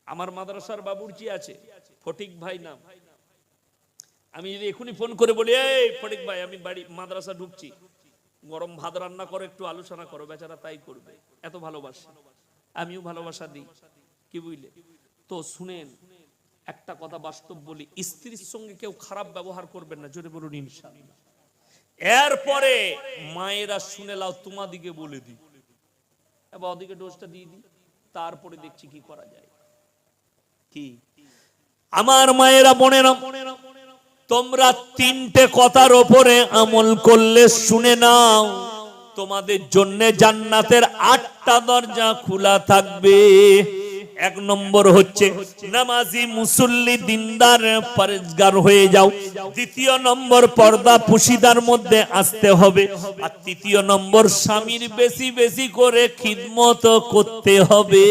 আমার মাদ্রাসার বাবুর্চি আছে, ফটিক ভাই নাম। আমি যদি এখনই ফোন করে বলি, এই ফটিক ভাই আমি বাড়ি মাদ্রাসা ঢুকছি, গরম ভাত রান্না করো, একটু আলোচনা করো, বেচারা তাই করবে, এত ভালোবাসা। আমিও ভালোবাসা দিই, কি বুঝলে? তো শুনেন, একটা কথা বাস্তব বলি, স্ত্রীর সঙ্গে কেউ খারাপ ব্যবহার করবেন না, জোরে বলুন ইনশাআল্লাহ। এরপরে মায়েরা শুনে লাও, তোমাদিকে বলে দিই, এবার ওদিকে ডোজটা দিয়ে দিই, তারপরে দেখছি কি করা যায়। কি আমার মায়েরা বোনেরা, তোমরা তিনটে কথার ওপরে আমল করলে শুনে নাও, তোমাদের জন্য জান্নাতের 8টা দরজা খোলা থাকবে। 1 নম্বর হচ্ছে নামাজি মুসল্লি দিনদার পরেজগার হয়ে যাও। দ্বিতীয় নম্বর পর্দা পুশিদার মধ্যে আসতে হবে। আর 3য় নম্বর স্বামীর বেশি বেশি করে খিদমত করতে হবে।